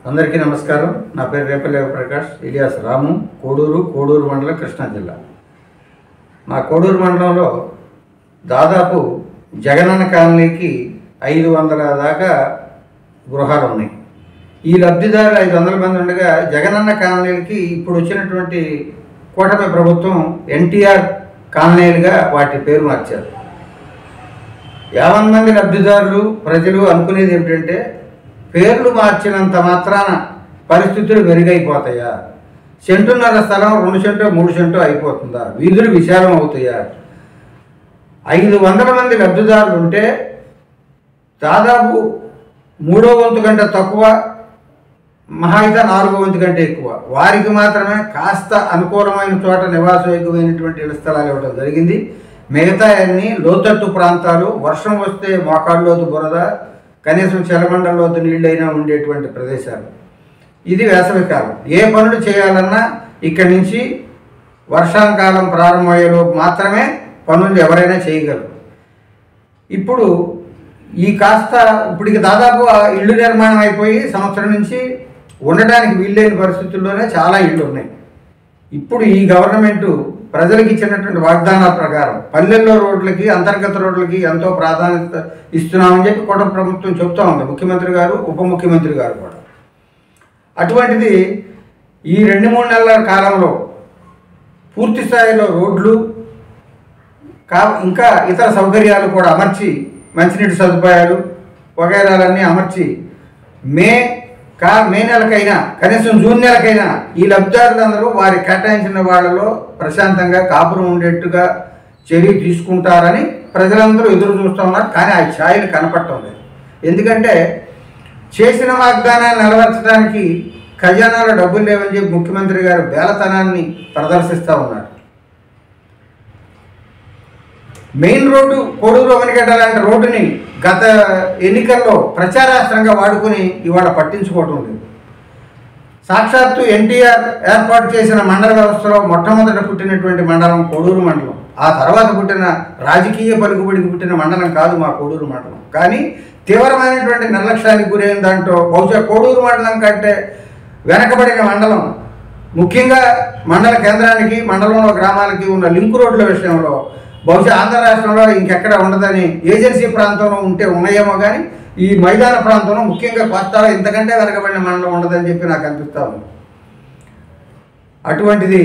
అందరికీ నమస్కారం. నా పేరు రేపల్లి ప్రకాష్ ఇలియాస్ రాము, కోడూరు మండలం, కృష్ణా జిల్లా. మా కోడూరు మండలంలో దాదాపు జగనన్న కాలనీకి 500 దాకా గృహాలు ఉన్నాయి. ఈ లబ్ధిదారులు 500 మంది ఉండగా జగనన్న కాలనీలకి ఇప్పుడు వచ్చినటువంటి కూటమి ప్రభుత్వం ఎన్టీఆర్ కాలనీలుగా వాటి పేరు మార్చారు. 50 మంది లబ్ధిదారులు ప్రజలు అనుకునేది ఏమిటంటే, పేర్లు మార్చినంత మాత్రాన పరిస్థితులు మెరుగైపోతాయా? సెంటున్నర స్థలం 2 సెంటు 3 సెంటు అయిపోతుందా? వీధులు విశాలం అవుతాయా? 500 మంది లబ్ధిదారులు ఉంటే దాదాపు 3వ వంతు కంటే తక్కువ, మహా అయితే 4వ వంతు కంటే ఎక్కువ వారికి మాత్రమే కాస్త అనుకూలమైన చోట నివాసయోగ్యమైనటువంటి ఇళ్ల స్థలాలు ఇవ్వడం జరిగింది. మిగతా అన్ని లోతట్టు ప్రాంతాలు, వర్షం వస్తే మోకాళ్ళలోతు బురద, కనీసం చలమండలోతు నీళ్ళైనా ఉండేటువంటి ప్రదేశాలు. ఇది వేసవికాలం. ఏ పనులు చేయాలన్నా ఇక్కడి నుంచి వర్షాకాలం ప్రారంభమయ్యేలోపు మాత్రమే పనులు ఎవరైనా చేయగలరు. ఇప్పుడు ఇప్పటికి దాదాపు ఇళ్ళు నిర్మాణం అయిపోయి సంవత్సరం నుంచి ఉండడానికి వీల్లేని పరిస్థితుల్లోనే చాలా ఇళ్ళు ఉన్నాయి. ఇప్పుడు ఈ గవర్నమెంటు ప్రజలకు ఇచ్చినటువంటి వాగ్దానాల ప్రకారం పల్లెల్లో రోడ్లకి, అంతర్గత రోడ్లకి ఎంతో ప్రాధాన్యత ఇస్తున్నామని చెప్పి కూటమి ప్రభుత్వం చెప్తూ ఉంది. ముఖ్యమంత్రి గారు, ఉప ముఖ్యమంత్రి గారు కూడా. అటువంటిది ఈ 2-3 నెలల కాలంలో పూర్తి స్థాయిలో రోడ్లు ఇంకా ఇతర సౌకర్యాలు కూడా అమర్చి, మంచినీటి సదుపాయాలు వగైరాలన్నీ అమర్చి మే నెలకైనా, కనీసం జూన్ నెలకైనా ఈ లబ్ధిదారులందరూ వారి కేటాయించిన వాళ్ళలో ప్రశాంతంగా కాపురం ఉండేట్టుగా చర్య తీసుకుంటారని ప్రజలందరూ ఎదురు చూస్తూ ఉన్నారు. కానీ ఆ ఛాయలు కనపడటం లేదు. ఎందుకంటే చేసిన వాగ్దానాన్ని నెరవేర్చడానికి ఖజానాలో డబ్బులు లేవని చెప్పి ముఖ్యమంత్రి గారు బేలతనాన్ని ప్రదర్శిస్తూ ఉన్నారు. మెయిన్ రోడ్డు కోడూరు అవనిగడ్డ లాంటి రోడ్డుని గత ఎన్నికల్లో ప్రచారాస్త్రంగా వాడుకుని ఇవాళ పట్టించుకోవటం లేదు. సాక్షాత్తు ఎన్టీఆర్ ఏర్పాటు చేసిన మండల వ్యవస్థలో మొట్టమొదట పుట్టినటువంటి మండలం కోడూరు మండలం. ఆ తర్వాత పుట్టిన రాజకీయ పలుకుబడికి పుట్టిన మండలం కాదు మా కోడూరు మండలం. కానీ తీవ్రమైనటువంటి నిర్లక్ష్యానికి గురైన దాంట్లో బహుశా కోడూరు మండలం కంటే వెనకబడిన మండలం, ముఖ్యంగా మండల కేంద్రానికి, మండలంలో గ్రామాలకి ఉన్న లింక్ రోడ్ల విషయంలో బహుశా ఆంధ్ర రాష్ట్రంలో ఇంకెక్కడ ఉండదని, ఏజెన్సీ ప్రాంతంలో ఉంటే ఉన్నాయేమో కానీ ఈ మైదాన ప్రాంతంలో, ముఖ్యంగా కోస్తాలో ఇంతకంటే వెనకబడిన మండలం ఉండదని చెప్పి నాకు అనిపిస్తూ ఉంది. అటువంటిది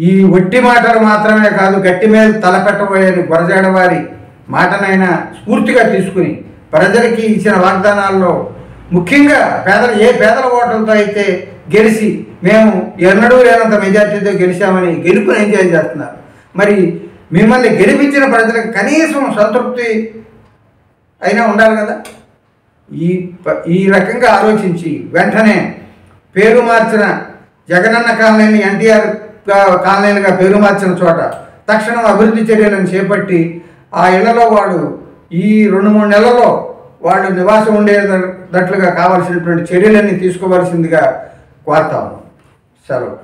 ఈ ఒట్టి మాటలు మాత్రమే కాదు, గట్టి మీద తలపెట్టబోయేది గురజాడ వారి మాటనైనా స్ఫూర్తిగా తీసుకుని ప్రజలకి ఇచ్చిన వాగ్దానాల్లో ముఖ్యంగా ఏ పేదల ఓటర్లతో అయితే గెలిచి మేము ఎన్నడూ లేనంత మెజార్టీతో గెలిచామని గెలుపుని ఎంజాయ్ చేస్తున్నారు. మరి మిమ్మల్ని గెలిపించిన ప్రజలకు కనీసం సంతృప్తి అయినా ఉండాలి కదా. ఈ రకంగా ఆలోచించి వెంటనే పేరు మార్చిన జగనన్న కాలనీని ఎన్టీఆర్ కాలనీలుగా పేరు మార్చిన చోట తక్షణం అభివృద్ధి చర్యలను చేపట్టి ఆ ఇళ్లలో వాడు ఈ 2-3 నెలల్లో వాళ్ళు నివాసం ఉండేటట్లుగా కావాల్సినటువంటి చర్యలన్నీ తీసుకోవాల్సిందిగా కోరుతాము. సెలవు.